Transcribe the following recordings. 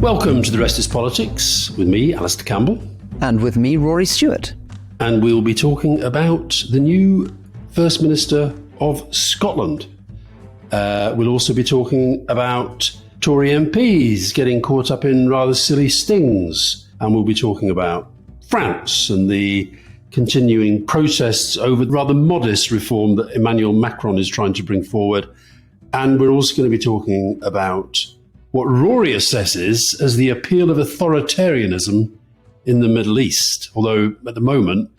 Welcome to The Rest is Politics with me, Alistair Campbell. And with me, Rory Stewart. And we'll be talking about the new First Minister of Scotland. We'll also be talking about Tory MPs getting caught up in rather silly stings. And we'll be talking about France and the continuing protests over rather modest reform that Emmanuel Macron is trying to bring forward. And we're also going to be talking about what Rory assesses as the appeal of authoritarianism in the Middle East. Although at the moment,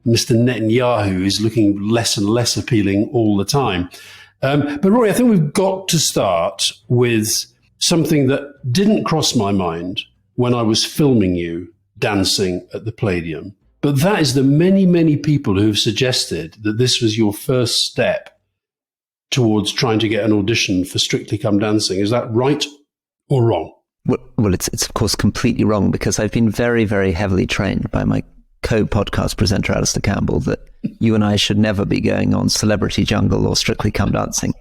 Mr. Netanyahu is looking less and less appealing all the time. But Rory, I think we've got to start with something that didn't cross my mind when I was filming you dancing at the Palladium. But that is the many, many people who have suggested that this was your first step towards trying to get an audition for Strictly Come Dancing. Is that right or wrong? Well, it's of course completely wrong, because I've been very, very heavily trained by my co-podcast presenter, Alistair Campbell, that you and I should never be going on Celebrity Jungle or Strictly Come Dancing.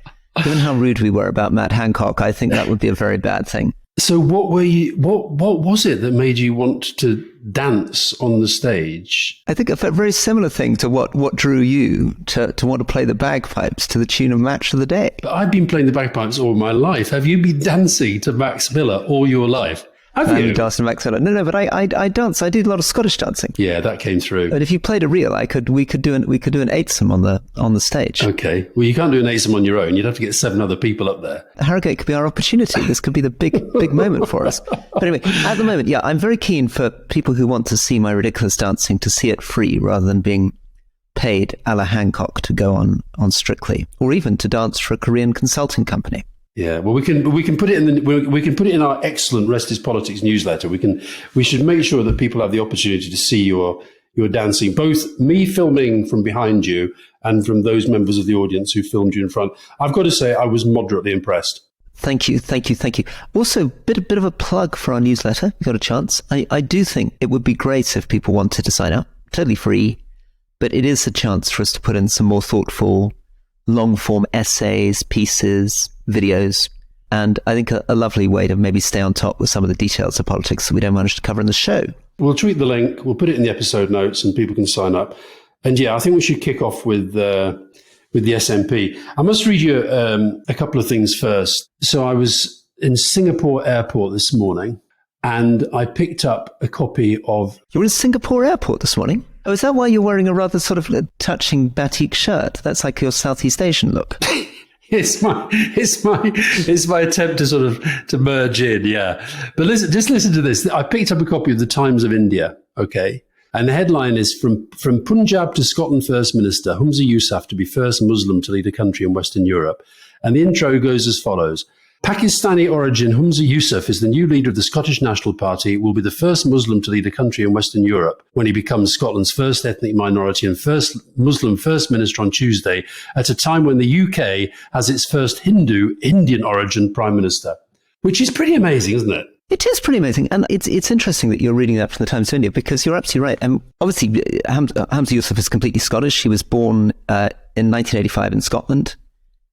Given how rude we were about Matt Hancock, I think that would be a very bad thing. So what was it that made you want to dance on the stage? I think a very similar thing to what drew you to want to play the bagpipes to the tune of Match of the Day. But I've been playing the bagpipes all my life. Have you been dancing to Max Miller all your life? Have you? Danced to Max Miller? No, but I dance. I did a lot of Scottish dancing. Yeah, that came through. But if you played a reel, we could do an eightsome on the stage. Okay. Well, you can't do an eightsome on your own. You'd have to get 7 other people up there. Harrogate could be our opportunity. This could be the big moment for us. But anyway, at the moment, yeah, I'm very keen for people who want to see my ridiculous dancing to see it free rather than being paid a la Hancock to go on Strictly, or even to dance for a Korean consulting company. Yeah, well, we can put it in our excellent Rest is Politics newsletter. We should make sure that people have the opportunity to see your dancing, both me filming from behind you and from those members of the audience who filmed you in front. I've got to say, I was moderately impressed. Thank you. Also, bit of a plug for our newsletter. If you got a chance, I do think it would be great if people wanted to sign up. Totally free, but it is a chance for us to put in some more thoughtful, long-form essays, pieces, videos, and I think a lovely way to maybe stay on top with some of the details of politics that we don't manage to cover in the show. We'll tweet the link, we'll put it in the episode notes, and people can sign up. And yeah, I think we should kick off with the SNP. I must read you a couple of things first. So I was in Singapore airport this morning, and I picked up a copy of... You were in Singapore airport this morning? Oh, is that why you're wearing a rather sort of touching batik shirt? That's like your Southeast Asian look. It's my attempt to sort of to merge in, yeah. But listen to this. I picked up a copy of the Times of India, okay? And the headline is from Punjab to Scotland First Minister, Humza Yousaf to be first Muslim to lead a country in Western Europe. And the intro goes as follows. Pakistani origin Humza Yousaf is the new leader of the Scottish National Party, will be the first Muslim to lead a country in Western Europe when he becomes Scotland's first ethnic minority and first Muslim First Minister on Tuesday, at a time when the UK has its first Hindu Indian origin Prime Minister. Which is pretty amazing, isn't it? It is pretty amazing. And it's interesting that you're reading that from the Times of India, because you're absolutely right. And obviously, Humza Yousaf is completely Scottish. He was born in 1985 in Scotland.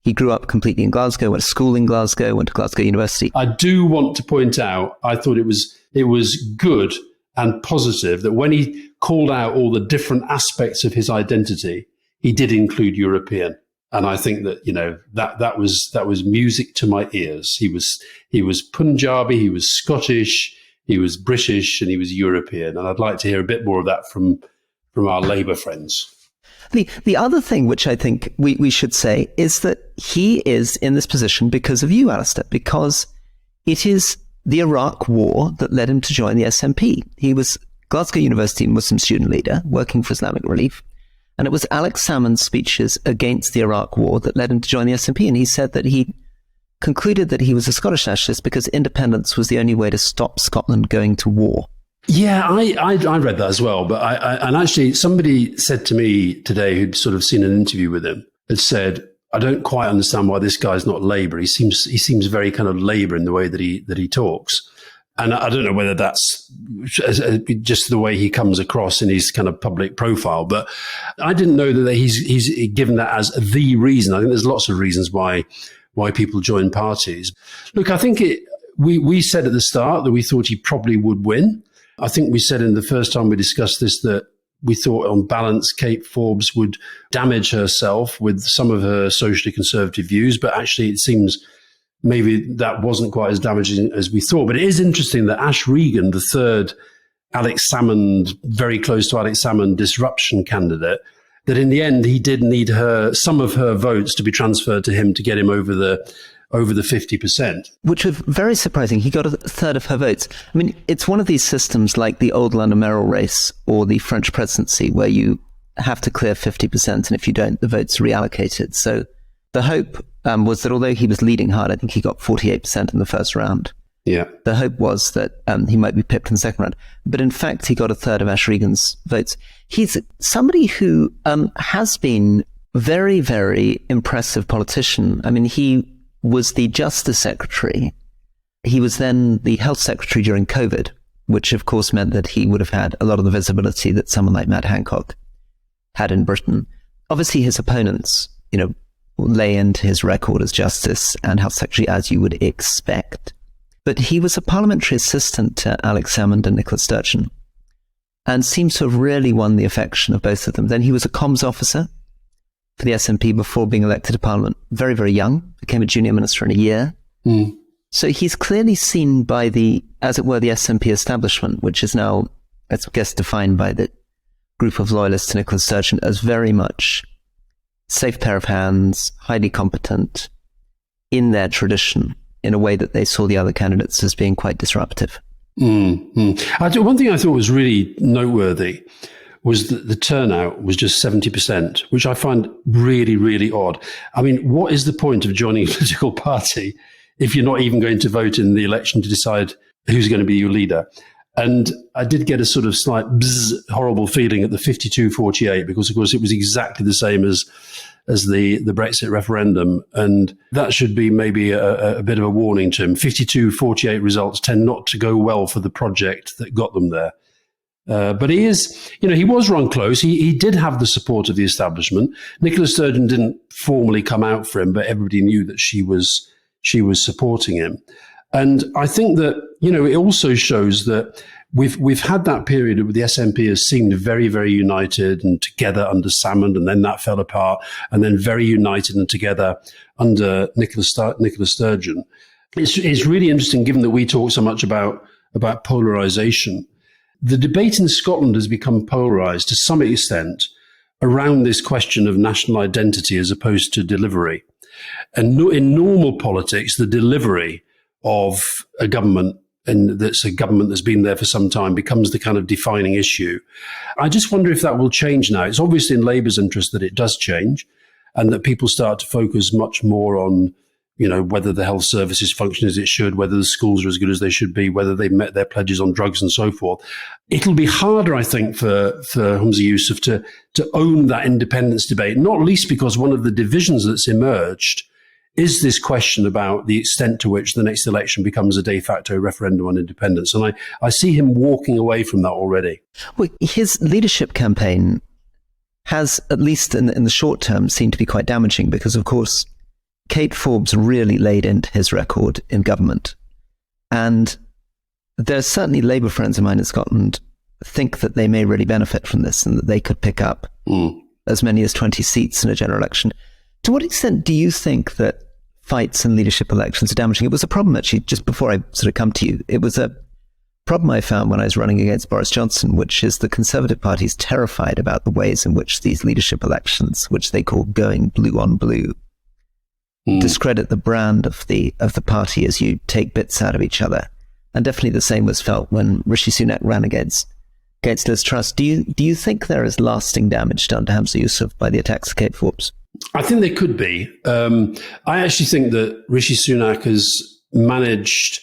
He grew up completely in Glasgow, went to school in Glasgow, went to Glasgow University. I do want to point out, I thought it was good and positive that when he called out all the different aspects of his identity, he did include European. And I think that, you know, that was music to my ears. He was Punjabi, he was Scottish, he was British, and he was European. And I'd like to hear a bit more of that from our Labour friends. The other thing which I think we should say is that he is in this position because of you, Alistair, because it is the Iraq war that led him to join the SNP. He was Glasgow University Muslim student leader working for Islamic Relief, and it was Alex Salmond's speeches against the Iraq war that led him to join the SNP. And he said that he concluded that he was a Scottish nationalist because independence was the only way to stop Scotland going to war. Yeah, I read that as well. But and actually somebody said to me today who'd sort of seen an interview with him, had said, I don't quite understand why this guy's not Labour. He seems very kind of Labour in the way that he talks. And I don't know whether that's just the way he comes across in his kind of public profile, but I didn't know that he's given that as the reason. I think there's lots of reasons why people join parties. Look, I think we said at the start that we thought he probably would win. I think we said in the first time we discussed this that we thought on balance Kate Forbes would damage herself with some of her socially conservative views, but actually it seems maybe that wasn't quite as damaging as we thought. But it is interesting that Ash Regan, the third Alex Salmond, very close to Alex Salmond disruption candidate, that in the end he did need some of her votes to be transferred to him to get him over the 50%. Which was very surprising. He got a third of her votes. I mean, it's one of these systems like the old London mayoral race or the French presidency where you have to clear 50%, and if you don't, the votes are reallocated. So the hope was that although he was leading hard, I think he got 48% in the first round. Yeah. The hope was that he might be pipped in the second round. But in fact, he got a third of Ash Regan's votes. He's somebody who has been very, very impressive politician. I mean, he was the Justice Secretary. He was then the Health Secretary during COVID, which of course meant that he would have had a lot of the visibility that someone like Matt Hancock had in Britain. Obviously, his opponents, lay into his record as Justice and Health Secretary, as you would expect. But he was a parliamentary assistant to Alex Salmond and Nicola Sturgeon and seems to have really won the affection of both of them. Then he was a comms officer for the SNP before being elected to Parliament. Very, very young, became a junior minister in a year. Mm. So he's clearly seen by the SNP establishment, which is now, I guess, defined by the group of loyalists to Nicola Sturgeon as very much safe pair of hands, highly competent in their tradition, in a way that they saw the other candidates as being quite disruptive. One thing I thought was really noteworthy was that the turnout was just 70%, which I find really, really odd. I mean, what is the point of joining a political party if you're not even going to vote in the election to decide who's going to be your leader? And I did get a sort of slight horrible feeling at the 52-48, because, of course, it was exactly the same as the Brexit referendum. And that should be maybe a bit of a warning to him. 52-48 results tend not to go well for the project that got them there. But he is, he was run close. He did have the support of the establishment. Nicola Sturgeon didn't formally come out for him, but everybody knew that she was supporting him. And I think that, it also shows that we've had that period where the SNP has seemed very, very united and together under Salmond, and then that fell apart, and then very united and together under Nicola Sturgeon. It's really interesting, given that we talk so much about polarisation. The debate in Scotland has become polarised to some extent around this question of national identity as opposed to delivery. And in normal politics, the delivery of a government, and that's a government that's been there for some time, becomes the kind of defining issue. I just wonder if that will change now. It's obviously in Labour's interest that it does change, and that people start to focus much more on, whether the health services function as it should, whether the schools are as good as they should be, whether they've met their pledges on drugs and so forth. It'll be harder, I think, for Humza Yousaf to own that independence debate, not least because one of the divisions that's emerged is this question about the extent to which the next election becomes a de facto referendum on independence. And I see him walking away from that already. Well, his leadership campaign has, at least in the short term, seemed to be quite damaging because, of course, Kate Forbes really laid into his record in government. And there's certainly Labour friends of mine in Scotland think that they may really benefit from this and that they could pick up as many as 20 seats in a general election. To what extent do you think that fights in leadership elections are damaging? It was a problem, actually, just before I sort of come to you. It was a problem I found when I was running against Boris Johnson, which is the Conservative Party is terrified about the ways in which these leadership elections, which they call going blue on blue, discredit the brand of the party as you take bits out of each other. And definitely the same was felt when Rishi Sunak ran against Liz Truss. Do you think there is lasting damage done to Humza Yousaf by the attacks of Kate Forbes? I think there could be. I actually think that Rishi Sunak has managed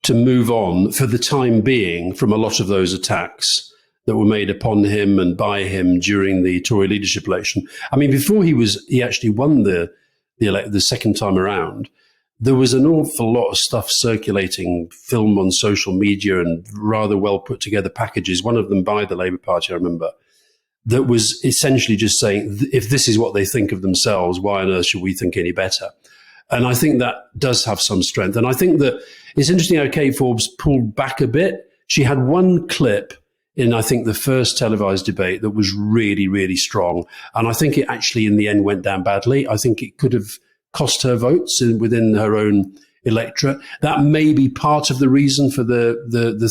to move on for the time being from a lot of those attacks that were made upon him and by him during the Tory leadership election. I mean, before he actually won the second time around, there was an awful lot of stuff circulating, film on social media and rather well put together packages, one of them by the Labour Party, I remember, that was essentially just saying, if this is what they think of themselves, why on earth should we think any better? And I think that does have some strength. And I think that it's interesting how Kate Forbes pulled back a bit. She had one clip in, I think, the first televised debate that was really, really strong. And I think it actually in the end went down badly. I think it could have cost her votes within her own electorate. That may be part of the reason for the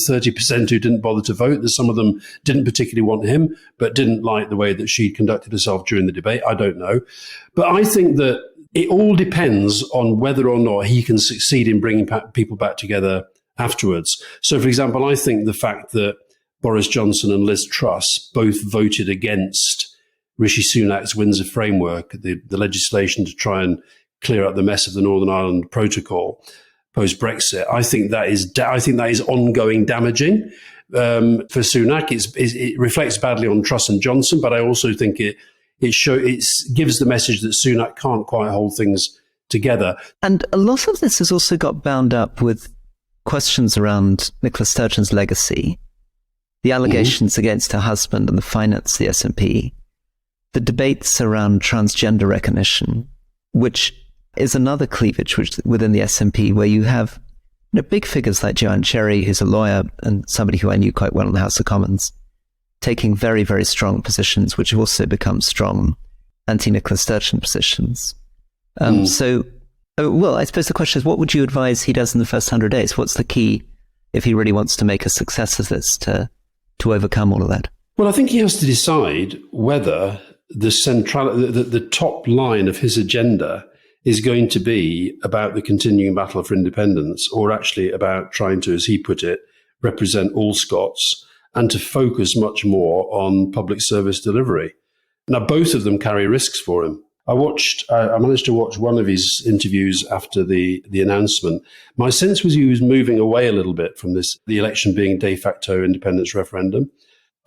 30% who didn't bother to vote. That some of them didn't particularly want him, but didn't like the way that she conducted herself during the debate. I don't know. But I think that it all depends on whether or not he can succeed in bringing people back together afterwards. So, for example, I think the fact that Boris Johnson and Liz Truss both voted against Rishi Sunak's Windsor Framework, the legislation to try and clear up the mess of the Northern Ireland Protocol post-Brexit. I think that is ongoing damaging for Sunak. It reflects badly on Truss and Johnson, but I also think it gives the message that Sunak can't quite hold things together. And a lot of this has also got bound up with questions around Nicola Sturgeon's legacy, the allegations against her husband and the finance of the SNP, the debates around transgender recognition, which is another cleavage within the SNP, where you have big figures like Joanne Cherry, who's a lawyer and somebody who I knew quite well in the House of Commons, taking very, very strong positions, which have also become strong anti-Nicola Sturgeon positions. Well, I suppose the question is, what would you advise he does in the first 100 days? What's the key, if he really wants to make a success of this, to overcome all of that? Well, I think he has to decide whether the top line of his agenda is going to be about the continuing battle for independence, or actually about trying to, as he put it, represent all Scots and to focus much more on public service delivery. Now, both of them carry risks for him. I managed to watch one of his interviews after the announcement. My sense was he was moving away a little bit from the election being de facto independence referendum.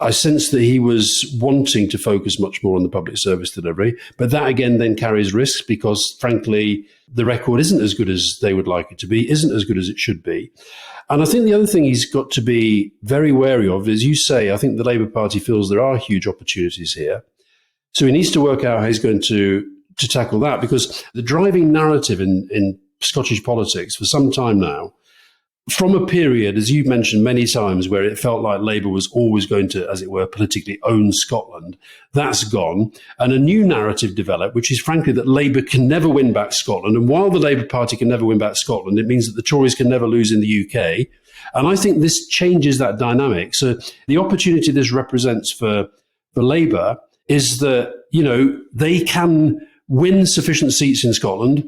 I sensed that he was wanting to focus much more on the public service delivery, but that again then carries risks because, frankly, the record isn't as good as they would like it to be, isn't as good as it should be. And I think the other thing he's got to be very wary of, as you say, I think the Labour Party feels there are huge opportunities here. So he needs to work out how he's going to tackle that, because the driving narrative in Scottish politics for some time now, from a period, as you've mentioned many times, where it felt like Labour was always going to, as it were, politically own Scotland, that's gone. And a new narrative developed, which is frankly that Labour can never win back Scotland. And while the Labour Party can never win back Scotland, it means that the Tories can never lose in the UK. And I think this changes that dynamic. So the opportunity this represents for Labour is that, they can win sufficient seats in Scotland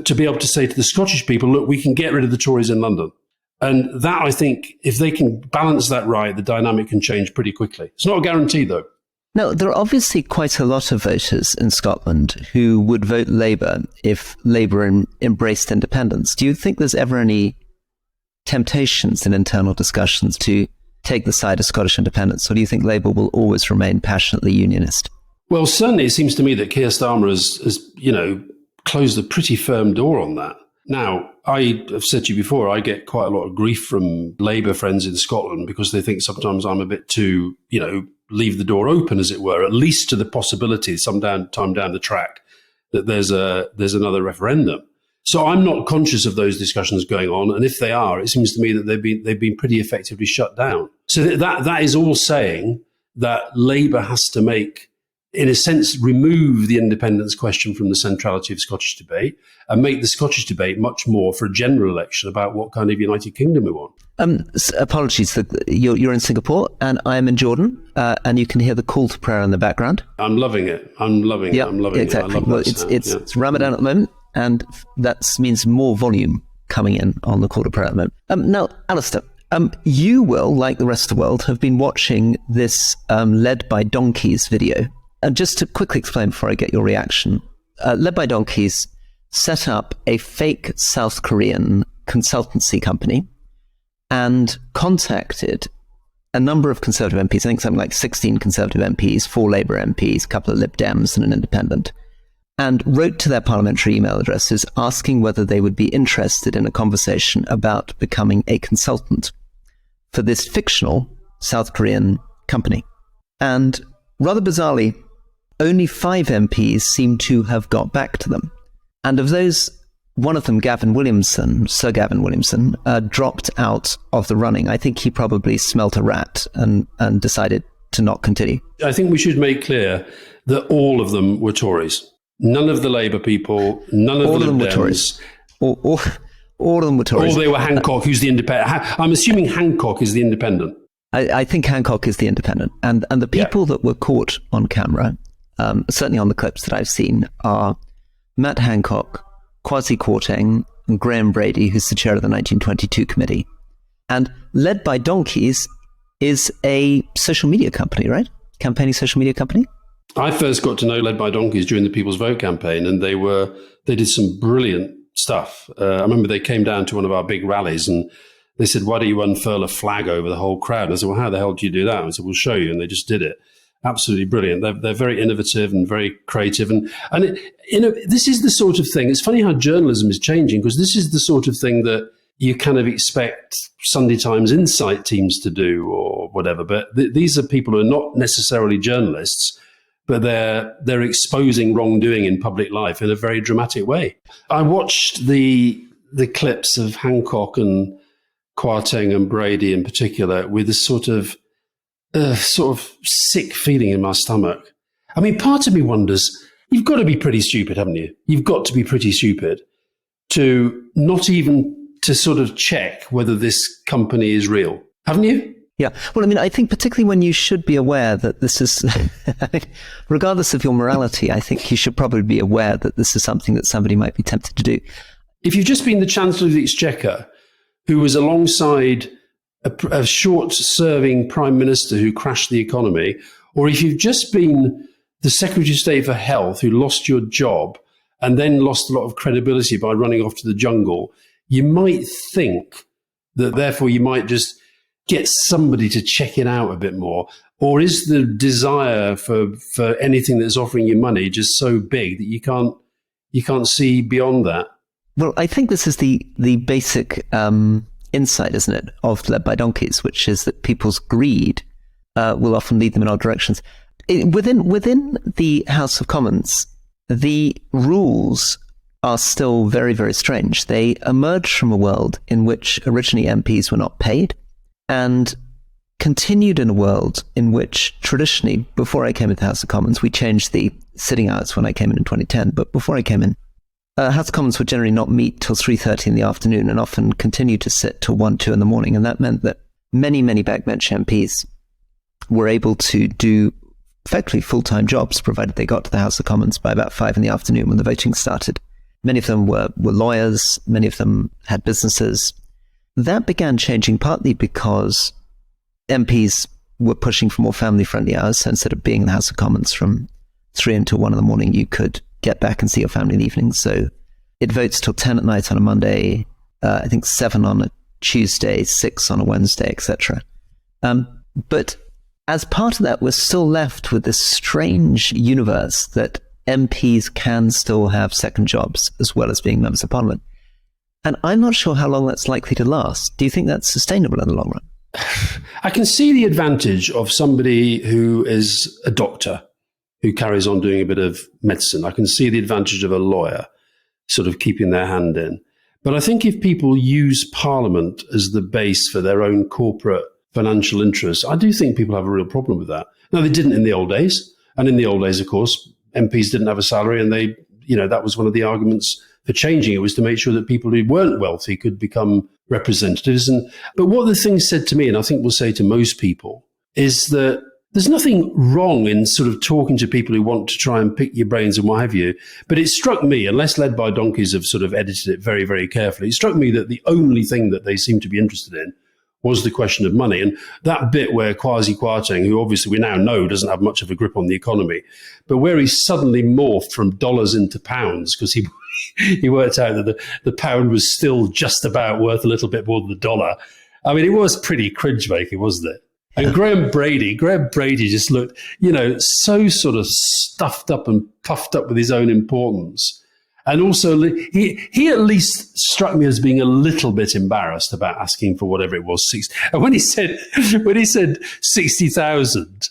to be able to say to the Scottish people, look, we can get rid of the Tories in London. And that, I think, if they can balance that right, the dynamic can change pretty quickly. It's not a guarantee, though. Now, there are obviously quite a lot of voters in Scotland who would vote Labour if Labour embraced independence. Do you think there's ever any temptations in internal discussions to take the side of Scottish independence, or do you think Labour will always remain passionately unionist? Well, certainly it seems to me that Keir Starmer has closed a pretty firm door on that. Now, I have said to you before, I get quite a lot of grief from Labour friends in Scotland because they think sometimes I'm a bit too, leave the door open, as it were, at least to the possibility time down the track that there's another referendum. So I'm not conscious of those discussions going on, and if they are, it seems to me that they've been pretty effectively shut down. So that is all saying that Labour has to make, in a sense, remove the independence question from the centrality of Scottish debate and make the Scottish debate much more for a general election about what kind of United Kingdom we want. Apologies, you're in Singapore and I'm in Jordan, and you can hear the call to prayer in the background. I'm loving it. I'm loving it. Exactly. Well, it's Ramadan at the moment, and that means more volume coming in on the call to prayer at the moment. Now, Alistair, you will, like the rest of the world, have been watching this Led by Donkeys video. And just to quickly explain before I get your reaction, Led by Donkeys set up a fake South Korean consultancy company and contacted a number of Conservative MPs, I think something like 16 Conservative MPs, 4 Labour MPs, a couple of Lib Dems and an independent, and wrote to their parliamentary email addresses asking whether they would be interested in a conversation about becoming a consultant for this fictional South Korean company. And rather bizarrely, only 5 MPs seem to have got back to them. And of those one of them, Sir Gavin Williamson, dropped out of the running. I think he probably smelt a rat and decided to not continue. I think we should make clear that all of them were Tories. None of the Labour people, none of the Lib Dems. All of them were Tories. Or they were Hancock, who's the independent. I'm assuming Hancock is the independent. I think Hancock is the independent. And the people that were caught on camera, certainly on the clips that I've seen, are Matt Hancock, Kwasi Kwarteng, and Graham Brady, who's the chair of the 1922 committee. And led by donkeys is a social media company, right? Campaigning social media company? I first got to know Led by Donkeys during the People's Vote campaign, and they did some brilliant stuff. I remember they came down to one of our big rallies and they said, "Why don't you unfurl a flag over the whole crowd?" And I said, "Well, how the hell do you do that?" And I said, "We'll show you." And they just did it. Absolutely brilliant. They're very innovative and very creative. And this is the sort of thing. It's funny how journalism is changing, because this is the sort of thing that you kind of expect Sunday Times Insight teams to do or whatever. But these are people who are not necessarily journalists, but they're exposing wrongdoing in public life in a very dramatic way. I watched the clips of Hancock and Kwarteng and Brady in particular with a sort of sick feeling in my stomach. I mean, part of me wonders, you've got to be pretty stupid, haven't you? You've got to be pretty stupid to not even to sort of check whether this company is real, haven't you? Yeah. Well, I mean, I think particularly when you should be aware that this is, regardless of your morality, I think you should probably be aware that this is something that somebody might be tempted to do. If you've just been the Chancellor of the Exchequer, who was alongside a short-serving Prime Minister who crashed the economy, or if you've just been the Secretary of State for Health who lost your job and then lost a lot of credibility by running off to the jungle, you might think that therefore you might just get somebody to check it out a bit more. Or is the desire for anything that's offering you money just so big that you can't see beyond that? Well, I think this is the basic insight, isn't it, of Led by Donkeys, which is that people's greed will often lead them in odd directions. Within the House of Commons, the rules are still very, very strange. They emerged from a world in which originally MPs were not paid, and continued in a world in which traditionally, before I came into the House of Commons, we changed the sitting hours when I came in 2010, but before I came in, House of Commons would generally not meet till 3:30 in the afternoon and often continue to sit till 1, 2 in the morning. And that meant that many, many backbench MPs were able to do effectively full-time jobs, provided they got to the House of Commons by about 5 in the afternoon when the voting started. Many of them were lawyers. Many of them had businesses. That began changing partly because MPs were pushing for more family-friendly hours. So instead of being in the House of Commons from 3 until 1 in the morning, you could get back and see your family in the evening. So it votes till 10 at night on a Monday, I think 7 on a Tuesday, 6 on a Wednesday, etc. But as part of that, we're still left with this strange universe that MPs can still have second jobs as well as being members of Parliament. And I'm not sure how long that's likely to last. Do you think that's sustainable in the long run? I can see the advantage of somebody who is a doctor who carries on doing a bit of medicine. I can see the advantage of a lawyer sort of keeping their hand in. But I think if people use Parliament as the base for their own corporate financial interests, I do think people have a real problem with that. Now, they didn't in the old days. And in the old days, of course, MPs didn't have a salary, and that was one of the arguments for changing it, was to make sure that people who weren't wealthy could become representatives. But what the thing said to me, and I think will say to most people, is that there's nothing wrong in sort of talking to people who want to try and pick your brains and what have you. But it struck me, unless Led by Donkeys have sort of edited it very, very carefully, it struck me that the only thing that they seem to be interested in was the question of money. And that bit where Kwasi Kwarteng, who obviously we now know doesn't have much of a grip on the economy, but where he suddenly morphed from dollars into pounds because he worked out that the pound was still just about worth a little bit more than the dollar. I mean, it was pretty cringe-making, wasn't it? And Graham Brady just looked, so sort of stuffed up and puffed up with his own importance. And also, he at least struck me as being a little bit embarrassed about asking for whatever it was, 60. And when he said 60,000,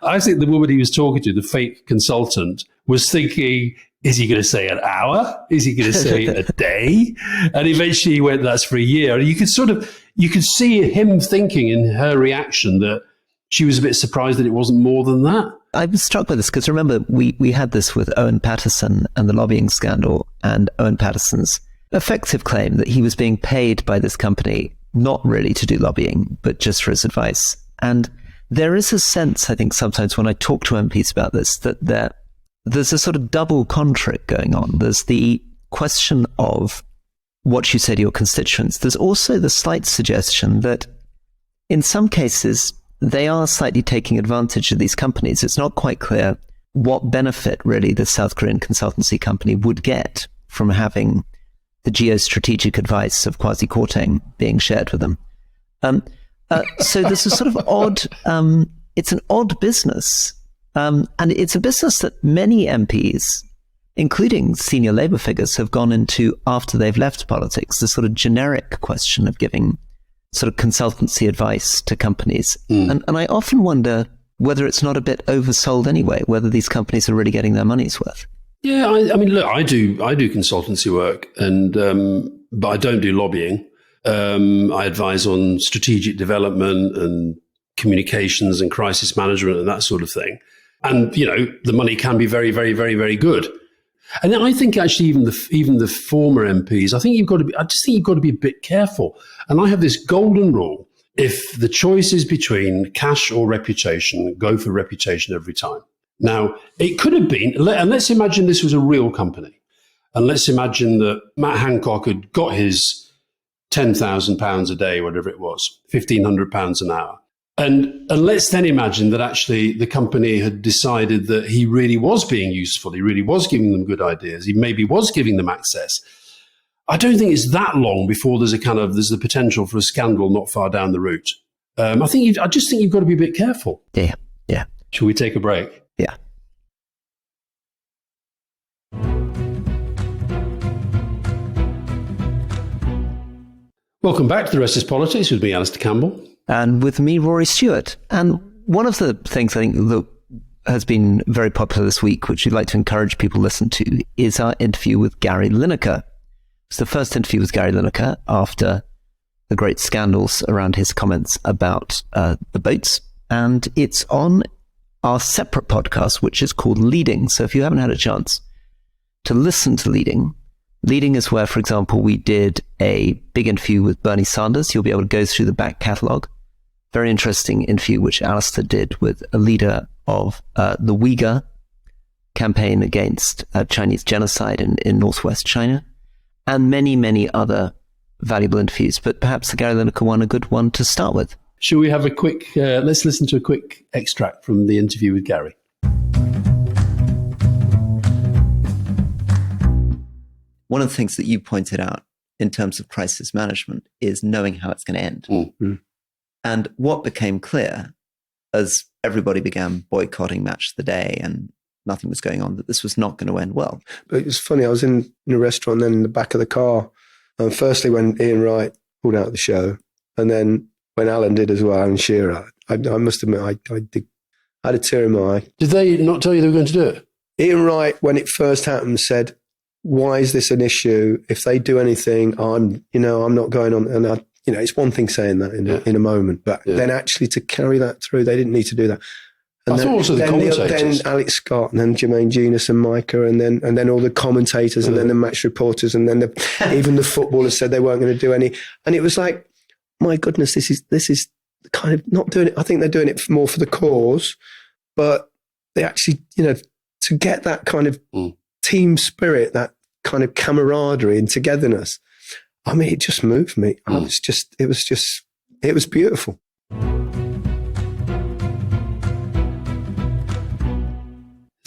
I think the woman he was talking to, the fake consultant, was thinking, is he going to say an hour? Is he going to say a day? And eventually he went, that's for a year. And you could see him thinking in her reaction that she was a bit surprised that it wasn't more than that. I was struck by this because remember, we had this with Owen Paterson and the lobbying scandal, and Owen Paterson's effective claim that he was being paid by this company not really to do lobbying, but just for his advice. And there is a sense, I think, sometimes when I talk to MPs about this, that there's a sort of double contrick going on. There's the question of what you say to your constituents. There's also the slight suggestion that in some cases, they are slightly taking advantage of these companies. It's not quite clear what benefit really the South Korean consultancy company would get from having the geostrategic advice of Kwasi Kwarteng being shared with them. So there's a sort of odd, it's an odd business. And it's a business that many MPs, including senior Labour figures, have gone into after they've left politics, the sort of generic question of giving sort of consultancy advice to companies. And I often wonder whether it's not a bit oversold anyway, whether these companies are really getting their money's worth. Yeah, I mean, look, I do consultancy work, but I don't do lobbying. I advise on strategic development and communications and crisis management and that sort of thing. And, you know, the money can be very, very, very, very good. And I think actually even the former MPs, I just think you've got to be a bit careful. And I have this golden rule: if the choice is between cash or reputation, go for reputation every time. Now, it could have been, and let's imagine this was a real company, and let's imagine that Matt Hancock had got his £10,000 a day, whatever it was, £1,500 an hour. And let's then imagine that actually the company had decided that he really was being useful. He really was giving them good ideas. He maybe was giving them access. I don't think it's that long before there's the potential for a scandal not far down the route. I just think you've got to be a bit careful. Yeah. Shall we take a break? Yeah. Welcome back to The Rest is Politics with me, Alistair Campbell. And with me, Rory Stewart. And one of the things I think that has been very popular this week, which we'd like to encourage people to listen to, is our interview with Gary Lineker. It's the first interview with Gary Lineker after the great scandals around his comments about the boats. And it's on our separate podcast, which is called Leading. So if you haven't had a chance to listen to Leading is where, for example, we did a big interview with Bernie Sanders. You'll be able to go through the back catalogue. Very interesting interview, which Alistair did with a leader of the Uyghur campaign against Chinese genocide in northwest China, and many, many other valuable interviews. But perhaps the Gary Lineker one, a good one to start with. Shall we have let's listen to a quick extract from the interview with Gary. One of the things that you pointed out in terms of crisis management is knowing how it's going to end. Mm-hmm. And what became clear as everybody began boycotting Match of the Day and nothing was going on, that this was not going to end well. But it was funny, I was in a restaurant, then in the back of the car. Firstly, when Ian Wright pulled out the show, and then when Alan did as well, and Shearer, I must admit, I had a tear in my eye. Did they not tell you they were going to do it? Ian Wright, when it first happened, said, "Why is this an issue? If they do anything, I'm not going on." And it's one thing saying that in a moment, but then actually to carry that through, they didn't need to do that. And I thought also the commentators. Then Alex Scott, and then Jermaine Genius and Micah, and then all the commentators, and then the match reporters, and then even the footballers said they weren't going to do any. And it was like, my goodness, this is kind of not doing it. I think they're doing it more for the cause, but they actually, to get that kind of team spirit, that kind of camaraderie and togetherness. I mean, it just moved me. It was beautiful.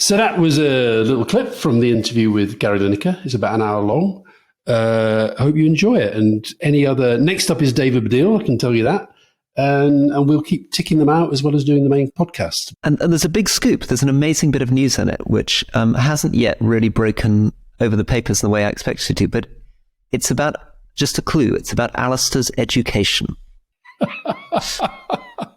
So that was a little clip from the interview with Gary Lineker. It's about an hour long. I hope you enjoy it. And next up is David Baddiel, I can tell you that. And we'll keep ticking them out as well as doing the main podcast. And there's a big scoop. There's an amazing bit of news in it, which hasn't yet really broken over the papers in the way I expected it to. But it's about, just a clue, it's about Alistair's education.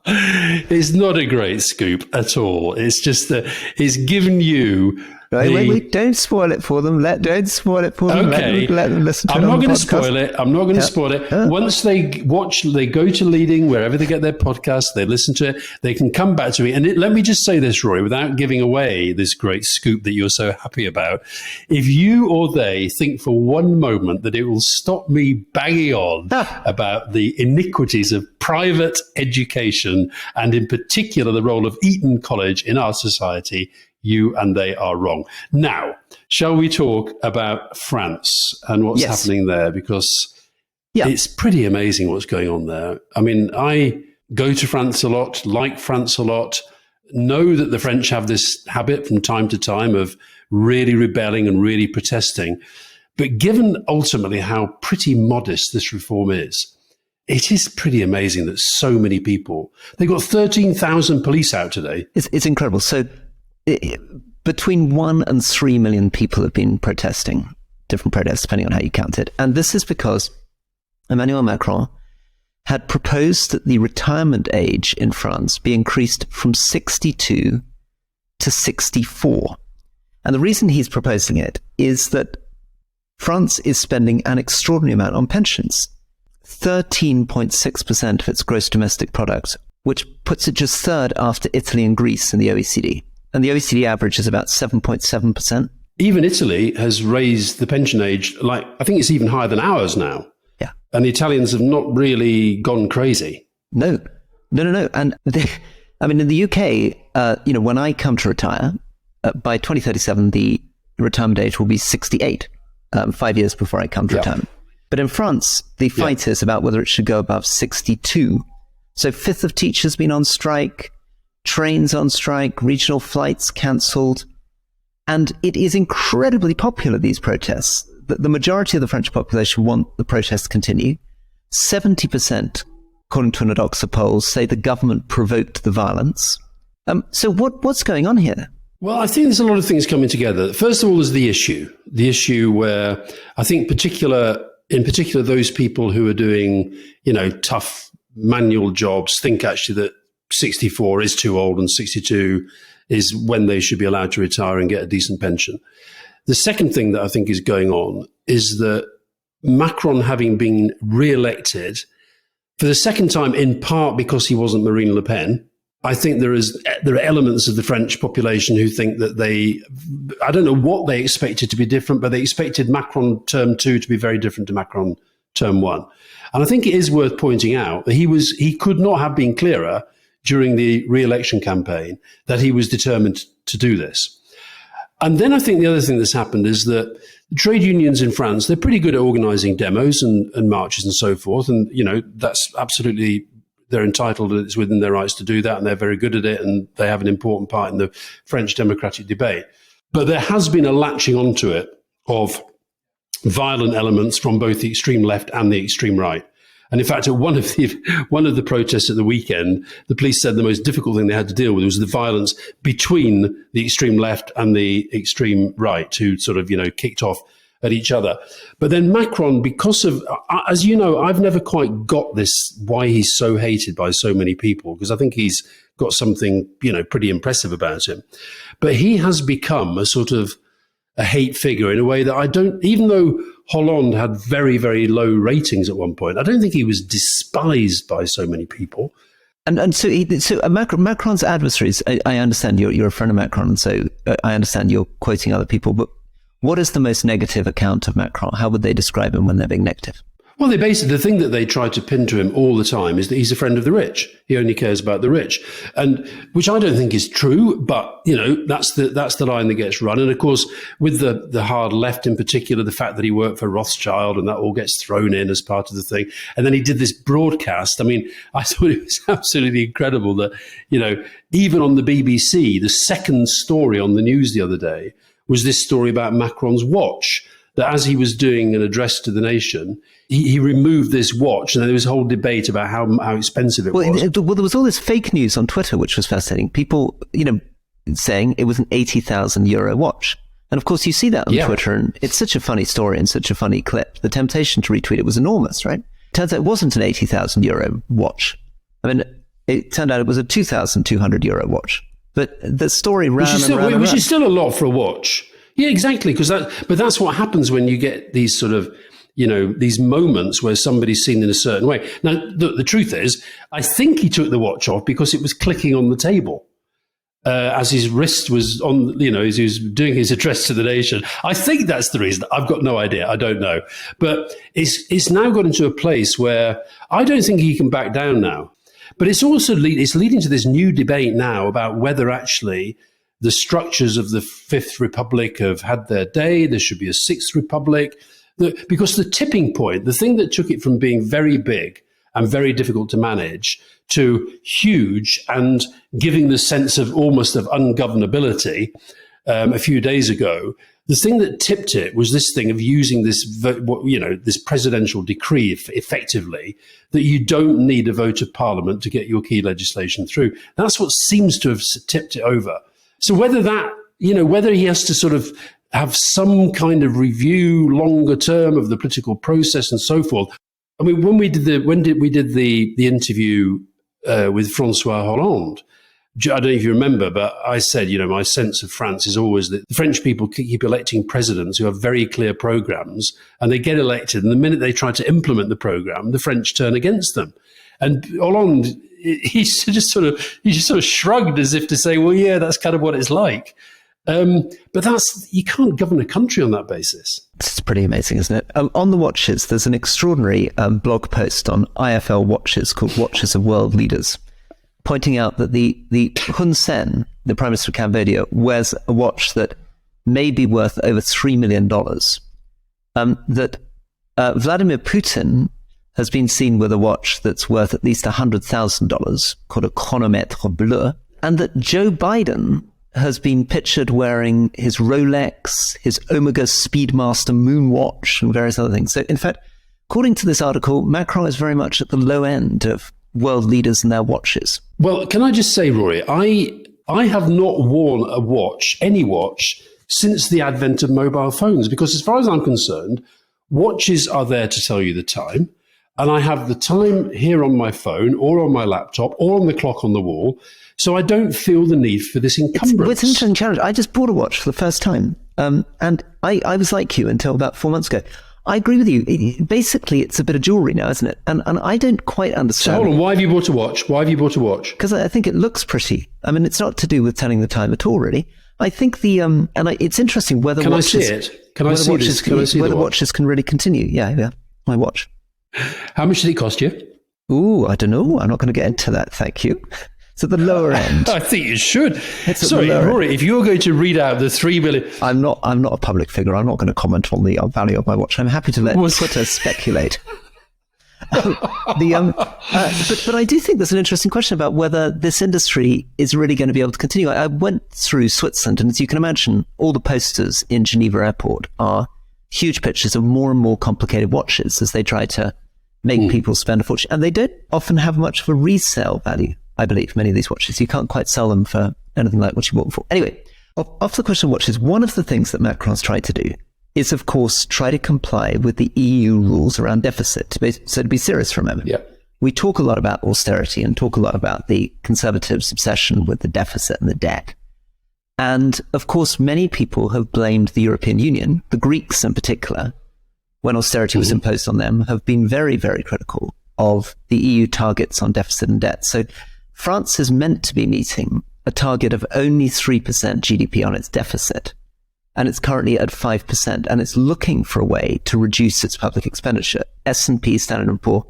It's not a great scoop at all. It's just that he's given you Wait, don't spoil it for them. Don't spoil it for them. Okay. Let them listen to it. I'm not going to spoil it. I'm not going to spoil it. Once they go to Leading, wherever they get their podcast, they listen to it, they can come back to me. And let me just say this, Roy, without giving away this great scoop that you're so happy about. If you or they think for one moment that it will stop me banging on about the iniquities of private education, and in particular the role of Eton College in our society, you and they are wrong. Now, shall we talk about France and what's happening there? Because it's pretty amazing what's going on there. I mean, I go to France a lot, like France a lot, know that the French have this habit from time to time of really rebelling and really protesting. But given ultimately how pretty modest this reform is, it is pretty amazing that so many people, they've got 13,000 police out today. It's incredible. So between 1 and 3 million people have been protesting, different protests depending on how you count it. And this is because Emmanuel Macron had proposed that the retirement age in France be increased from 62 to 64. And the reason he's proposing it is that France is spending an extraordinary amount on pensions, 13.6% of its gross domestic product, which puts it just third after Italy and Greece in the OECD. And the OECD average is about 7.7%. Even Italy has raised the pension age, like I think it's even higher than ours now. Yeah. And the Italians have not really gone crazy. No. And in the UK, when I come to retire, by 2037, the retirement age will be 68, 5 years before I come to retirement. But in France, the fight is about whether it should go above 62. So fifth of teachers been on strike, trains on strike, regional flights cancelled. And it is incredibly popular, these protests. The majority of the French population want the protests to continue. 70%, according to an Odoxa poll, say the government provoked the violence. So what's going on here? Well, I think there's a lot of things coming together. First of all, is the issue where I think in particular, those people who are doing, tough manual jobs think actually that 64 is too old and 62 is when they should be allowed to retire and get a decent pension. The second thing that I think is going on is that Macron, having been re-elected for the second time, in part because he wasn't Marine Le Pen, I think there are elements of the French population who think that I don't know what they expected to be different, but they expected Macron term 2 to be very different to Macron term 1. And I think it is worth pointing out that he could not have been clearer during the re-election campaign that he was determined to do this. And then I think the other thing that's happened is that trade unions in France, they're pretty good at organizing demos and marches and so forth. And, that's absolutely, they're entitled, it's within their rights to do that, and they're very good at it, and they have an important part in the French democratic debate. But there has been a latching onto it of violent elements from both the extreme left and the extreme right. And in fact, at one of the protests at the weekend, the police said the most difficult thing they had to deal with was the violence between the extreme left and the extreme right, who sort of, kicked off at each other. But then Macron, because of, as you know, I've never quite got this, why he's so hated by so many people, because I think he's got something, pretty impressive about him. But he has become a sort of a hate figure in a way that I don't, even though Hollande had very, very low ratings at one point, I don't think he was despised by so many people. And so Macron's adversaries, I understand you're a friend of Macron, and so I understand you're quoting other people, but what is the most negative account of Macron? How would they describe him when they're being negative? Well, the thing that they try to pin to him all the time is that he's a friend of the rich. He only cares about the rich, and which I don't think is true. But that's the line that gets run. And of course, with the hard left in particular, the fact that he worked for Rothschild and that all gets thrown in as part of the thing. And then he did this broadcast. I mean, I thought it was absolutely incredible that even on the BBC, the second story on the news the other day was this story about Macron's watch. That as he was doing an address to the nation, he removed this watch, and then there was a whole debate about how expensive it was. Well, there was all this fake news on Twitter, which was fascinating. People, saying it was an €80,000 watch. And of course, you see that on Twitter, and it's such a funny story and such a funny clip. The temptation to retweet it was enormous, right? Turns out it wasn't an €80,000 watch. I mean, it turned out it was a €2,200 watch. But the story ran which is still a lot for a watch. Yeah, exactly. But that's what happens when you get these sort of, these moments where somebody's seen in a certain way. Now, the truth is, I think he took the watch off because it was clicking on the table as his wrist was on, as he was doing his address to the nation. I think that's the reason. I've got no idea. I don't know. But it's now got into a place where I don't think he can back down now. But it's also leading to this new debate now about whether actually the structures of the Fifth Republic have had their day. There should be a Sixth Republic. Because the tipping point, the thing that took it from being very big and very difficult to manage to huge and giving the sense of almost of ungovernability a few days ago, the thing that tipped it was this thing of using this, this presidential decree effectively, that you don't need a vote of parliament to get your key legislation through. That's what seems to have tipped it over. So whether that, whether he has to sort of have some kind of review longer term of the political process and so forth. I mean, when we did the interview with Francois Hollande, I don't know if you remember, but I said, my sense of France is always that the French people keep electing presidents who have very clear programs, and they get elected, and the minute they try to implement the program, the French turn against them. And Hollande, he just sort of shrugged as if to say, well, yeah, that's kind of what it's like. But you can't govern a country on that basis. It's pretty amazing, isn't it? On the watches, there's an extraordinary blog post on IFL Watches called Watches of World Leaders, pointing out that the Hun Sen, the Prime Minister of Cambodia, wears a watch that may be worth over $3 million. That Vladimir Putin has been seen with a watch that's worth at least $100,000 called a chronomètre bleu, and that Joe Biden has been pictured wearing his Rolex, his Omega Speedmaster moon watch, and various other things. So, in fact, according to this article, Macron is very much at the low end of world leaders and their watches. Well, can I just say, Rory, I have not worn a watch, any watch, since the advent of mobile phones, because as far as I'm concerned, watches are there to tell you the time. And I have the time here on my phone or on my laptop or on the clock on the wall. So I don't feel the need for this encumbrance. It's an interesting challenge. I just bought a watch for the first time. And I was like you until about 4 months ago. I agree with you. Basically, it's a bit of jewelry now, isn't it? And I don't quite understand. So hold on. Why have you bought a watch? Because I think it looks pretty. I mean, it's not to do with telling the time at all, really. I think it's interesting whether Can watches... I see it? Can I see this? Can I see whether watches can really continue. Yeah, my watch. How much did it cost you? Ooh, I don't know. I'm not going to get into that, thank you. It's at the lower end. I think you should. Sorry, Rory, if you're going to read out the 3 billion... I'm not a public figure. I'm not going to comment on the value of my watch. I'm happy to let Twitter speculate. But I do think there's an interesting question about whether this industry is really going to be able to continue. I went through Switzerland, and as you can imagine, all the posters in Geneva Airport are huge pictures of more and more complicated watches as they try to make people spend a fortune. And they don't often have much of a resale value, I believe, many of these watches. You can't quite sell them for anything like what you bought them for. Anyway, off the question of watches, one of the things that Macron's tried to do is, of course, try to comply with the EU rules around deficit. To be serious for a moment. Yeah. We talk a lot about austerity and talk a lot about the Conservatives' obsession with the deficit and the debt. And, of course, many people have blamed the European Union, the Greeks in particular, when austerity was imposed on them, have been very, very critical of the EU targets on deficit and debt. So France is meant to be meeting a target of only 3% GDP on its deficit, and it's currently at 5%, and it's looking for a way to reduce its public expenditure. S&P, Standard & Poor's,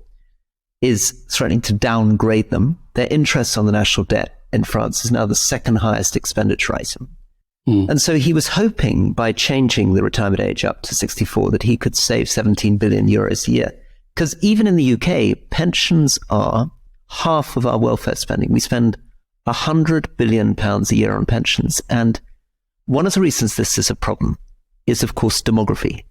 is threatening to downgrade them. Their interest on the national debt in France is now the second highest expenditure item. And so he was hoping by changing the retirement age up to 64 that he could save 17 billion euros a year. Because even in the UK, pensions are half of our welfare spending. We spend £100 billion a year on pensions. And one of the reasons this is a problem is, of course, demography.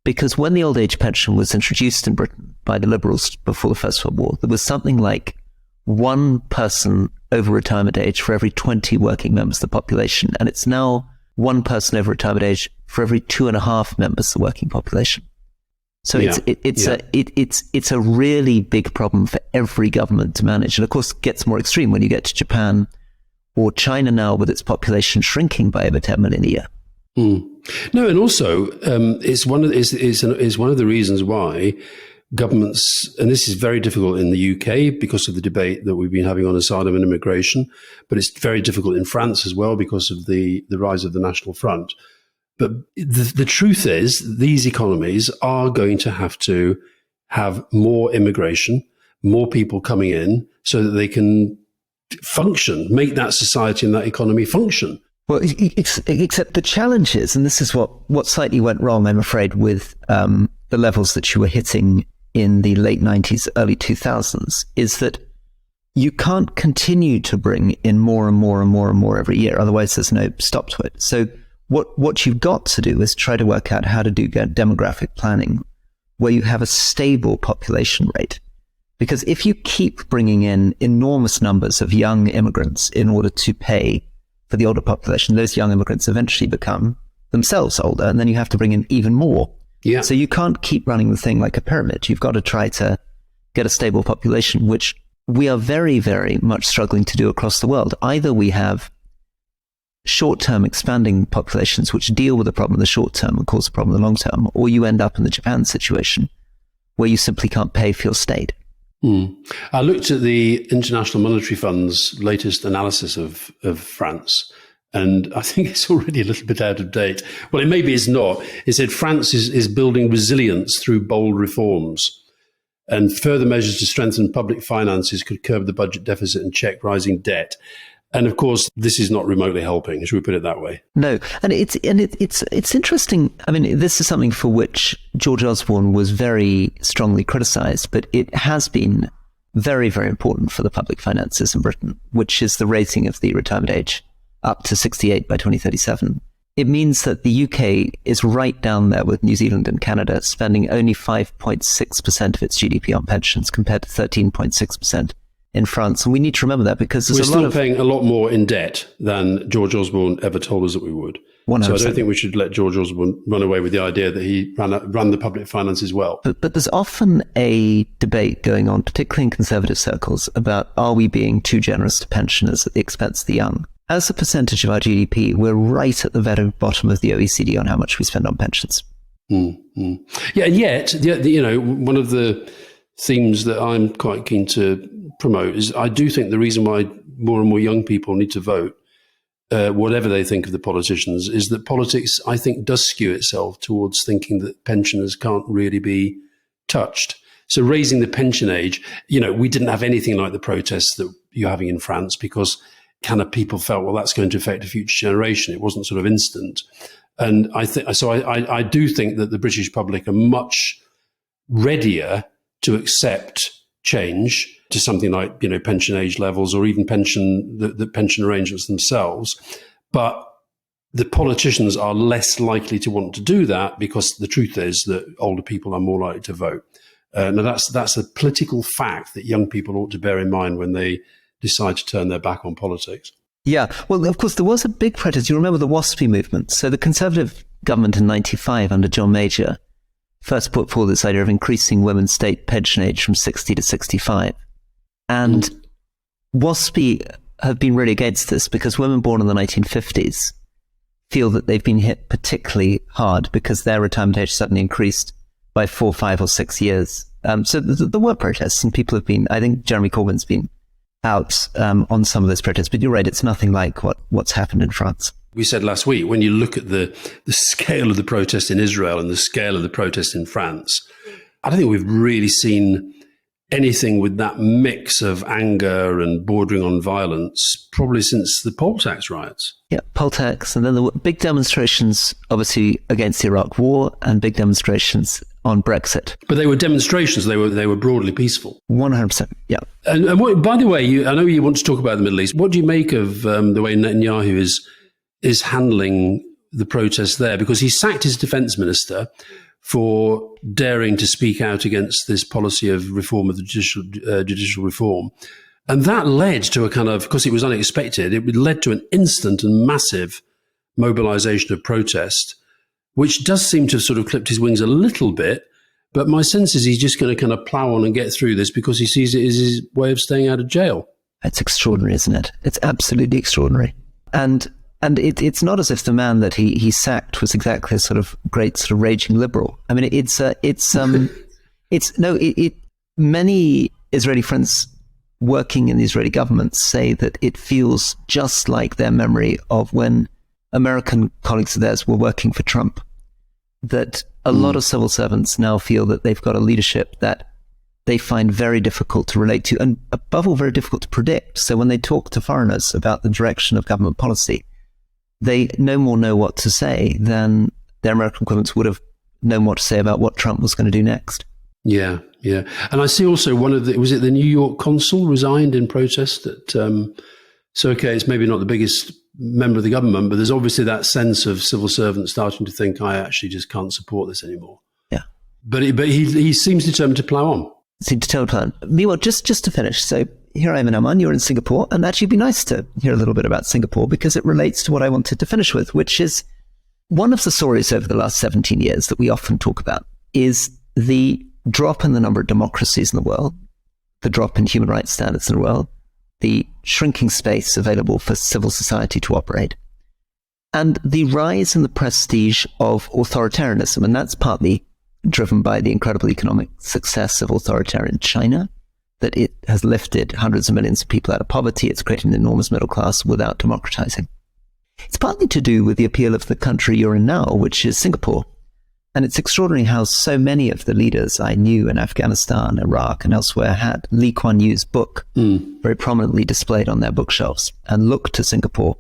Because when the old age pension was introduced in Britain by the Liberals before the First World War, there was something like one person over retirement age for every 20 working members of the population. And it's now one person over retirement age for every 2.5 members of the working population. So it's a really big problem for every government to manage. And of course, it gets more extreme when you get to Japan or China now with its population shrinking by over 10 million a year. No, and also it's one of the reasons why governments, and this is very difficult in the UK because of the debate that we've been having on asylum and immigration, but it's very difficult in France as well because of the rise of the National Front. But the truth is, these economies are going to have more immigration, more people coming in, so that they can function, make that society and that economy function. Well, except the challenge is, and this is what slightly went wrong, I'm afraid, with the levels that you were hitting in the late 90s, early 2000s, is that you can't continue to bring in more and more and more and more every year. Otherwise, there's no stop to it. So what you've got to do is try to work out how to do demographic planning where you have a stable population rate. Because if you keep bringing in enormous numbers of young immigrants in order to pay for the older population, those young immigrants eventually become themselves older, and then you have to bring in even more. Yeah. So you can't keep running the thing like a pyramid. You've got to try to get a stable population, which we are very, very much struggling to do across the world. Either we have short-term expanding populations which deal with the problem in the short term and cause a problem in the long term, or you end up in the Japan situation where you simply can't pay for your state. I looked at the International Monetary Fund's latest analysis of France, and I think it's already a little bit out of date. Well, maybe it's not. It said France is building resilience through bold reforms, and further measures to strengthen public finances could curb the budget deficit and check rising debt. And of course, this is not remotely helping. Should we put it that way? No, and it's interesting. I mean, this is something for which George Osborne was very strongly criticised, but it has been very, very important for the public finances in Britain, which is the raising of the retirement age up to 68 by 2037. It means that the UK is right down there with New Zealand and Canada, spending only 5.6% of its GDP on pensions compared to 13.6% in France. And we need to remember that because there's we're still paying a lot more in debt than George Osborne ever told us that we would. 100%. So I don't think we should let George Osborne run away with the idea that he ran the public finances well. But there's often a debate going on, particularly in conservative circles, about are we being too generous to pensioners at the expense of the young? As a percentage of our GDP, we're right at the very bottom of the OECD on how much we spend on pensions. Mm-hmm. Yeah, and yet, one of the themes that I'm quite keen to promote is I do think the reason why more and more young people need to vote, whatever they think of the politicians, is that politics, I think, does skew itself towards thinking that pensioners can't really be touched. So raising the pension age, we didn't have anything like the protests that you're having in France because kind of people felt, well, that's going to affect a future generation. It wasn't sort of instant. And I do think that the British public are much readier to accept change to something like, pension age levels or even the pension arrangements themselves. But the politicians are less likely to want to do that because the truth is that older people are more likely to vote. Now, that's a political fact that young people ought to bear in mind when they decide to turn their back on politics. Yeah, well, of course, there was a big protest. You remember the WASPy movement. So the Conservative government in 95 under John Major first put forward this idea of increasing women's state pension age from 60 to 65. And WASPy have been really against this because women born in the 1950s feel that they've been hit particularly hard because their retirement age suddenly increased by 4, 5 or 6 years. So there were protests and people have been, I think Jeremy Corbyn's been out on some of those protests, but you're right, it's nothing like what's happened in France. We said last week, when you look at the scale of the protest in Israel and the scale of the protest in France, I don't think we've really seen anything with that mix of anger and bordering on violence probably since the poll tax riots. Yeah, poll tax, and then there were big demonstrations, obviously, against the Iraq War and big demonstrations on Brexit. But they were demonstrations. They were broadly peaceful. 100%, yeah. And what, by the way, I know you want to talk about the Middle East. What do you make of the way Netanyahu is handling the protests there? Because he sacked his defense minister for daring to speak out against this policy of reform of the judicial reform. And that led to a kind of, because it was unexpected, it led to an instant and massive mobilization of protest, which does seem to have sort of clipped his wings a little bit. But my sense is he's just going to kind of plow on and get through this because he sees it as his way of staying out of jail. It's extraordinary, isn't it? It's absolutely extraordinary. And it's not as if the man that he sacked was exactly a sort of great sort of raging liberal. I mean, many Israeli friends working in the Israeli government say that it feels just like their memory of when American colleagues of theirs were working for Trump, that a lot of civil servants now feel that they've got a leadership that they find very difficult to relate to, and above all, very difficult to predict. So when they talk to foreigners about the direction of government policy, they no more know what to say than their American equivalents would have known what to say about what Trump was going to do next. Yeah. And I see also was it the New York consul resigned in protest at, it's maybe not the biggest member of the government, but there's obviously that sense of civil servants starting to think, I actually just can't support this anymore. Yeah. But he seems determined to plough on. Meanwhile, just to finish, so here I am in Amman, you're in Singapore, and actually it'd be nice to hear a little bit about Singapore because it relates to what I wanted to finish with, which is one of the stories over the last 17 years that we often talk about is the drop in the number of democracies in the world, the drop in human rights standards in the world, the shrinking space available for civil society to operate, and the rise in the prestige of authoritarianism. And that's partly driven by the incredible economic success of authoritarian China, that it has lifted hundreds of millions of people out of poverty. It's created an enormous middle class without democratizing. It's partly to do with the appeal of the country you're in now, which is Singapore. And it's extraordinary how so many of the leaders I knew in Afghanistan, Iraq, and elsewhere had Lee Kuan Yew's book very prominently displayed on their bookshelves and looked to Singapore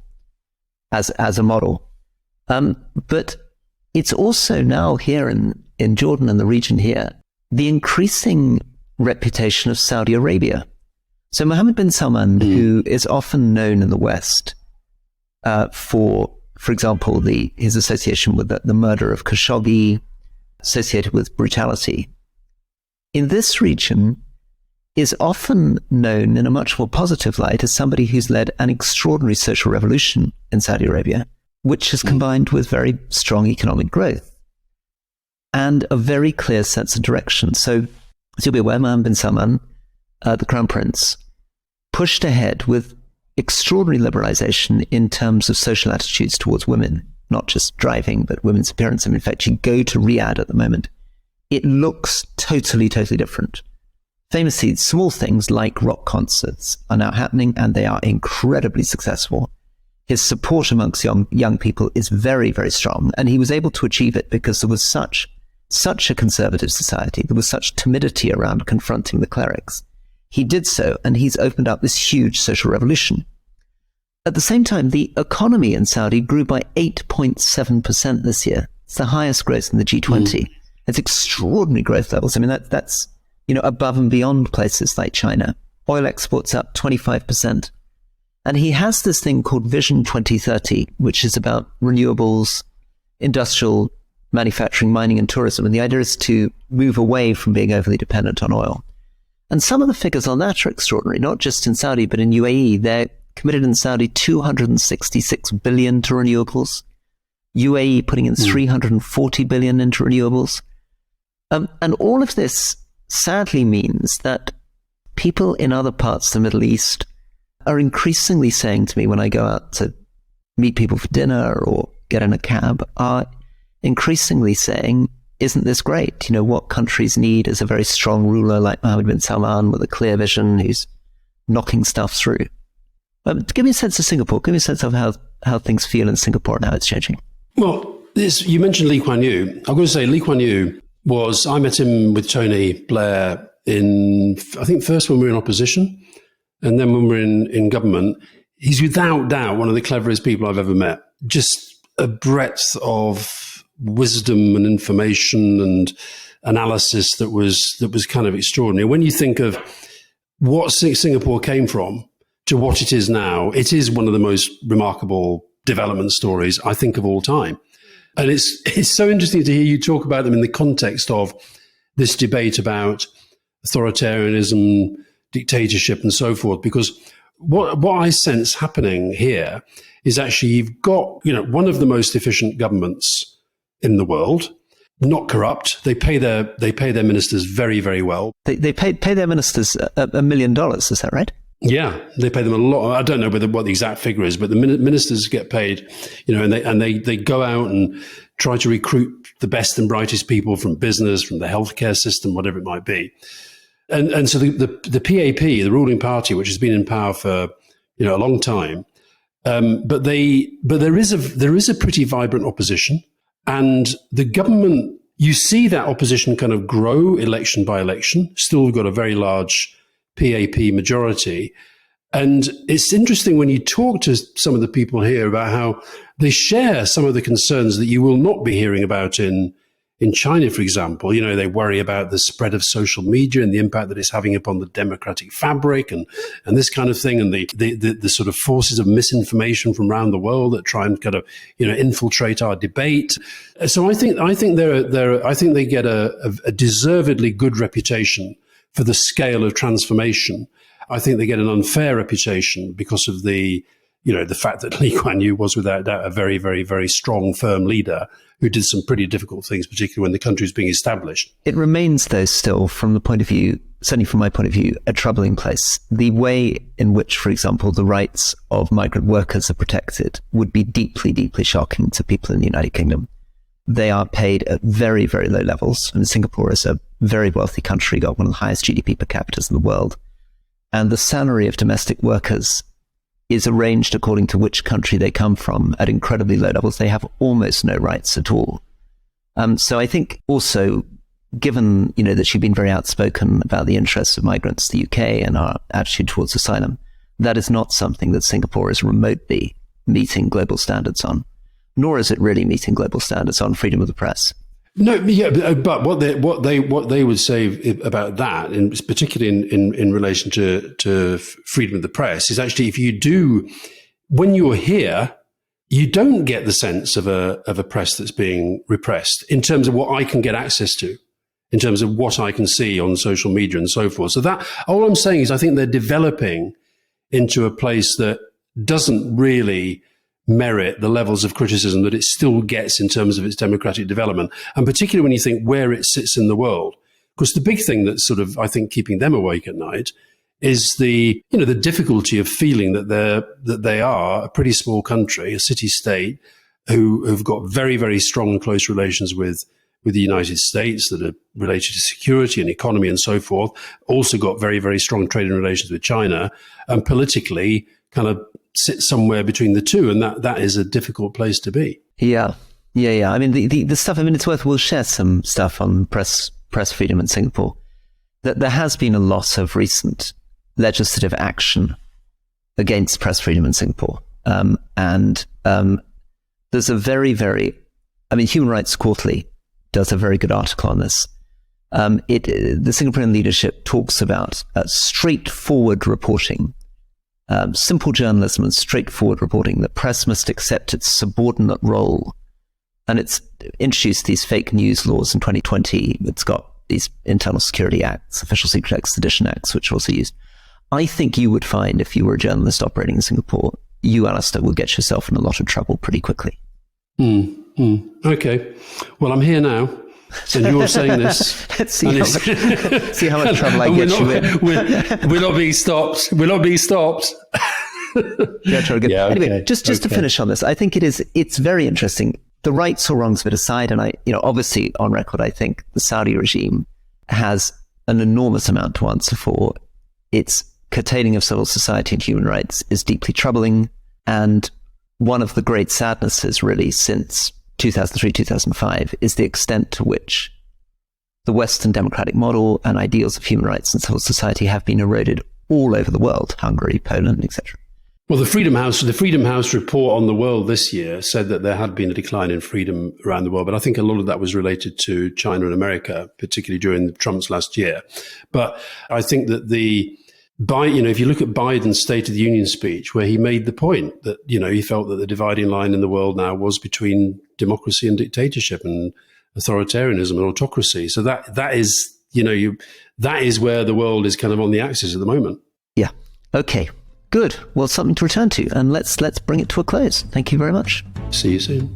as a model. But it's also now here in Jordan and the region here, the increasing reputation of Saudi Arabia. So Mohammed bin Salman, who is often known in the West for example, his association with the murder of Khashoggi, associated with brutality, in this region is often known in a much more positive light as somebody who's led an extraordinary social revolution in Saudi Arabia, which has combined with very strong economic growth and a very clear sense of direction. So, as you'll be aware, Mohammed bin Salman, the Crown Prince, pushed ahead with extraordinary liberalization in terms of social attitudes towards women, not just driving, but women's appearance. I mean, in fact, you go to Riyadh at the moment, it looks totally, totally different. Famously, small things like rock concerts are now happening, and they are incredibly successful. His support amongst young people is very, very strong, and he was able to achieve it because there was such a conservative society. There was such timidity around confronting the clerics. He did so, and he's opened up this huge social revolution. At the same time, the economy in Saudi grew by 8.7% this year. It's the highest growth in the G20. It's extraordinary growth levels. I mean, that's above and beyond places like China. Oil exports up 25%. And he has this thing called Vision 2030, which is about renewables, industrial manufacturing, mining, and tourism. And the idea is to move away from being overly dependent on oil. And some of the figures on that are extraordinary, not just in Saudi, but in UAE. They're committed in Saudi 266 billion to renewables. UAE putting in 340 billion into renewables. And all of this sadly means that people in other parts of the Middle East are increasingly saying to me when I go out to meet people for dinner or get in a cab, are increasingly saying, isn't this great? What countries need is a very strong ruler like Mohammed bin Salman with a clear vision who's knocking stuff through. Give me a sense of Singapore. Give me a sense of how things feel in Singapore and how it's changing. Well, you mentioned Lee Kuan Yew. I've got to say, Lee Kuan Yew I met him with Tony Blair I think first when we were in opposition, and then when we were in government. He's without doubt one of the cleverest people I've ever met. Just a breadth of wisdom and information and analysis that was kind of extraordinary. When you think of what Singapore came from to what it is now, it is one of the most remarkable development stories, I think, of all time. And it's so interesting to hear you talk about them in the context of this debate about authoritarianism, dictatorship, and so forth, because what I sense happening here is actually you've got one of the most efficient governments in the world, not corrupt. They pay their ministers very, very well. They pay their ministers $1 million, is that right? Yeah, they pay them a lot. I don't know what the exact figure is, but the ministers get paid, and they go out and try to recruit the best and brightest people from business, from the healthcare system, whatever it might be. And so the PAP, the ruling party, which has been in power for a long time, but there is a pretty vibrant opposition, and the government, you see that opposition kind of grow election by election. Still got a very large PAP majority. And it's interesting when you talk to some of the people here about how they share some of the concerns that you will not be hearing about in China, for example. They worry about the spread of social media and the impact that it's having upon the democratic fabric and this kind of thing, and the sort of forces of misinformation from around the world that try and kind of infiltrate our debate. So I think they get a deservedly good reputation for the scale of transformation. I think they get an unfair reputation because of the fact that Lee Kuan Yew was without doubt a very, very, very strong, firm leader who did some pretty difficult things, particularly when the country was being established. It remains, though, still, from the point of view, certainly from my point of view, a troubling place. The way in which, for example, the rights of migrant workers are protected would be deeply, deeply shocking to people in the United Kingdom. They are paid at very, very low levels. And Singapore is a very wealthy country, got one of the highest GDP per capita in the world. And the salary of domestic workers is arranged according to which country they come from at incredibly low levels. They have almost no rights at all. So I think also, given that you've been very outspoken about the interests of migrants to the UK and our attitude towards asylum, that is not something that Singapore is remotely meeting global standards on, nor is it really meeting global standards on freedom of the press. No, yeah, but what they would say about that, and particularly in relation to freedom of the press, is actually when you're here, you don't get the sense of a press that's being repressed in terms of what I can get access to, in terms of what I can see on social media and so forth. So that all I'm saying is I think they're developing into a place that doesn't really merit the levels of criticism that it still gets in terms of its democratic development, and particularly when you think where it sits in the world. Because the big thing that's sort of, I think, keeping them awake at night is the difficulty of feeling that they are a pretty small country, a city-state, who've got very, very strong and close relations with the United States that are related to security and economy and so forth, also got very, very strong trading relations with China, and politically kind of sit somewhere between the two, and that is a difficult place to be. Yeah. I mean, the stuff, it's worth, we'll share some stuff on press freedom in Singapore. That there has been a lot of recent legislative action against press freedom in Singapore. And there's a very, very, Human Rights Quarterly does a very good article on this. The Singaporean leadership talks about straightforward reporting, simple journalism and straightforward reporting. The press must accept its subordinate role. And it's introduced these fake news laws in 2020. It's got these internal security acts, official secret extradition acts, which are also used. I think you would find, if you were a journalist operating in Singapore, you, Alistair, would get yourself in a lot of trouble pretty quickly. Okay. Well, I'm here now. And you're saying this. Let's see how much trouble I get you in. We're not being stopped. We're not being stopped. Yeah, okay. Anyway, just to finish on this, I think it's very interesting. The rights or wrongs of it aside, and obviously on record, I think the Saudi regime has an enormous amount to answer for. Its curtailing of civil society and human rights is deeply troubling. And one of the great sadnesses really since 2003, 2005 is the extent to which the Western democratic model and ideals of human rights and civil society have been eroded all over the world, Hungary, Poland, etc. Well, the Freedom House report on the world this year said that there had been a decline in freedom around the world, but I think a lot of that was related to China and America, particularly during Trump's last year. But I think that if you look at Biden's State of the Union speech, where he made the point that, he felt that the dividing line in the world now was between democracy and dictatorship and authoritarianism and autocracy. So that is where the world is kind of on the axis at the moment. Yeah. Okay. Good. Well, something to return to, and let's bring it to a close. Thank you very much. See you soon.